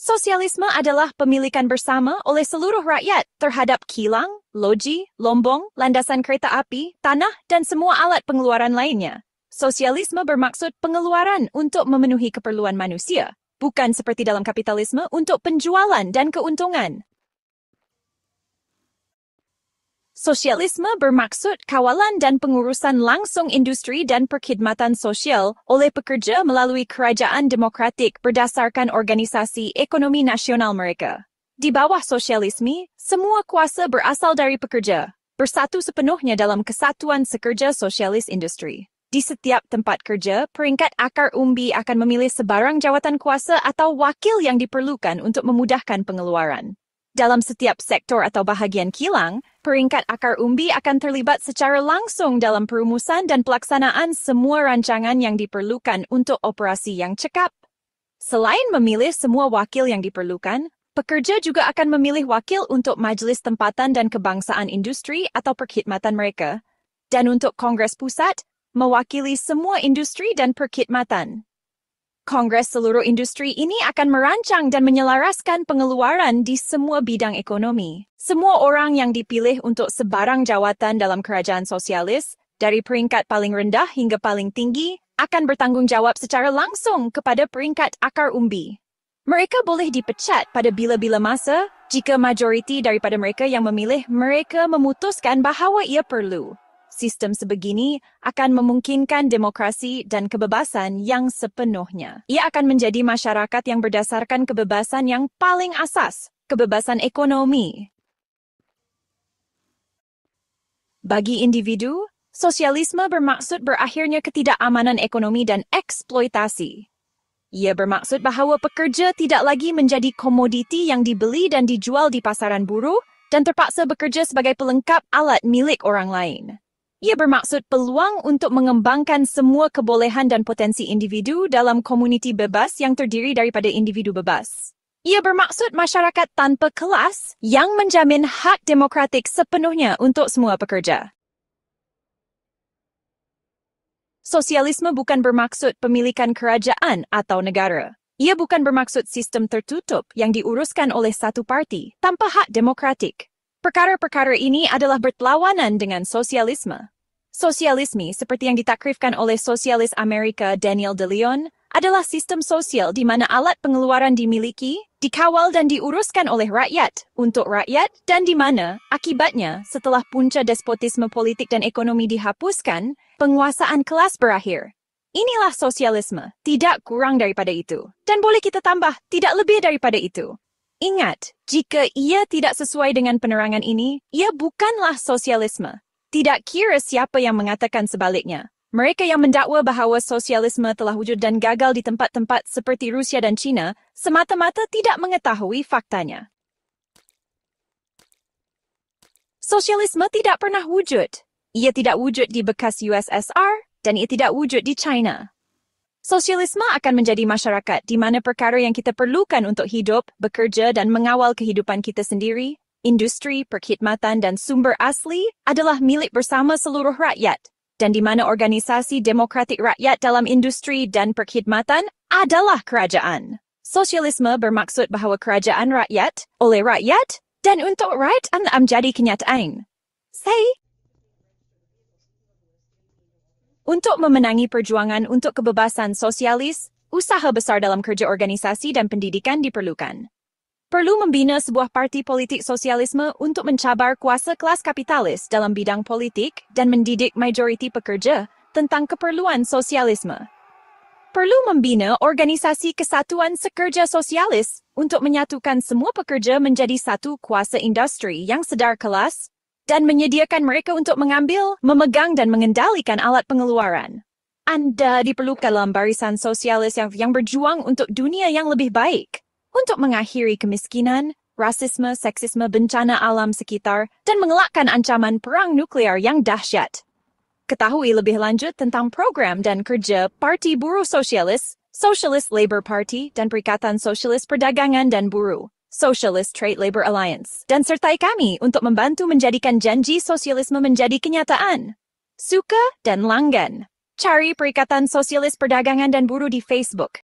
Sosialisme adalah pemilikan bersama oleh seluruh rakyat terhadap kilang, loji, lombong, landasan kereta api, tanah, dan semua alat pengeluaran lainnya. Sosialisme bermaksud pengeluaran untuk memenuhi keperluan manusia, bukan seperti dalam kapitalisme untuk penjualan dan keuntungan. Sosialisme bermaksud kawalan dan pengurusan langsung industri dan perkhidmatan sosial oleh pekerja melalui kerajaan demokratik berdasarkan organisasi ekonomi nasional mereka. Di bawah sosialisme, semua kuasa berasal dari pekerja, bersatu sepenuhnya dalam kesatuan sekerja sosialis industri. Di setiap tempat kerja, peringkat akar umbi akan memilih sebarang jawatan kuasa atau wakil yang diperlukan untuk memudahkan pengeluaran. Dalam setiap sektor atau bahagian kilang, peringkat akar umbi akan terlibat secara langsung dalam perumusan dan pelaksanaan semua rancangan yang diperlukan untuk operasi yang cekap. Selain memilih semua wakil yang diperlukan, pekerja juga akan memilih wakil untuk Majlis Tempatan dan Kebangsaan Industri atau perkhidmatan mereka, dan untuk Kongres Pusat, mewakili semua industri dan perkhidmatan. Kongres seluruh industri ini akan merancang dan menyelaraskan pengeluaran di semua bidang ekonomi. Semua orang yang dipilih untuk sebarang jawatan dalam kerajaan sosialis, dari peringkat paling rendah hingga paling tinggi, akan bertanggung jawab secara langsung kepada peringkat akar umbi. Mereka boleh dipecat pada bila-bila masa jika majoriti daripada mereka yang memilih mereka memutuskan bahawa ia perlu. Sistem sebegini akan memungkinkan demokrasi dan kebebasan yang sepenuhnya. Ia akan menjadi masyarakat yang berdasarkan kebebasan yang paling asas, kebebasan ekonomi. Bagi individu, sosialisme bermaksud berakhirnya ketidakamanan ekonomi dan eksploitasi. Ia bermaksud bahawa pekerja tidak lagi menjadi komoditi yang dibeli dan dijual di pasaran buruh dan terpaksa bekerja sebagai pelengkap alat milik orang lain. Ia bermaksud peluang untuk mengembangkan semua kebolehan dan potensi individu dalam komuniti bebas yang terdiri daripada individu bebas. Ia bermaksud masyarakat tanpa kelas yang menjamin hak demokratik sepenuhnya untuk semua pekerja. Sosialisme bukan bermaksud pemilikan kerajaan atau negara. Ia bukan bermaksud sistem tertutup yang diuruskan oleh satu parti tanpa hak demokratik. Perkara-perkara ini adalah berlawanan dengan sosialisme. Sosialisme, seperti yang ditakrifkan oleh sosialis Amerika Daniel De Leon, adalah sistem sosial di mana alat pengeluaran dimiliki, dikawal dan diuruskan oleh rakyat, untuk rakyat, dan di mana, akibatnya, setelah punca despotisme politik dan ekonomi dihapuskan, penguasaan kelas berakhir. Inilah sosialisme, tidak kurang daripada itu. Dan boleh kita tambah, tidak lebih daripada itu. Ingat, jika ia tidak sesuai dengan penerangan ini, ia bukanlah sosialisme. Tidak kira siapa yang mengatakan sebaliknya. Mereka yang mendakwa bahawa sosialisme telah wujud dan gagal di tempat-tempat seperti Rusia dan China, semata-mata tidak mengetahui faktanya. Sosialisme tidak pernah wujud. Ia tidak wujud di bekas USSR dan ia tidak wujud di China. Sosialisme akan menjadi masyarakat di mana perkara yang kita perlukan untuk hidup, bekerja dan mengawal kehidupan kita sendiri, industri, perkhidmatan dan sumber asli adalah milik bersama seluruh rakyat, dan di mana organisasi demokratik rakyat dalam industri dan perkhidmatan adalah kerajaan. Sosialisme bermaksud bahawa kerajaan rakyat, oleh rakyat, dan untuk rakyat menjadi kenyataan. Untuk memenangi perjuangan untuk kebebasan sosialis, usaha besar dalam kerja organisasi dan pendidikan diperlukan. Perlu membina sebuah parti politik sosialisme untuk mencabar kuasa kelas kapitalis dalam bidang politik dan mendidik majoriti pekerja tentang keperluan sosialisme. Perlu membina organisasi kesatuan sekerja sosialis untuk menyatukan semua pekerja menjadi satu kuasa industri yang sedar kelas dan menyediakan mereka untuk mengambil, memegang dan mengendalikan alat pengeluaran. Anda diperlukan dalam barisan sosialis yang berjuang untuk dunia yang lebih baik, untuk mengakhiri kemiskinan, rasisme, seksisme, bencana alam sekitar, dan mengelakkan ancaman perang nuklear yang dahsyat. Ketahui lebih lanjut tentang program dan kerja Parti Buruh Sosialis, Socialist Labour Party, dan Perikatan Sosialis Perdagangan dan Buruh, Socialist Trade Labour Alliance, dan sertai kami untuk membantu menjadikan janji sosialisme menjadi kenyataan. Suka dan langgan. Cari Perikatan Sosialis Perdagangan dan Buruh di Facebook.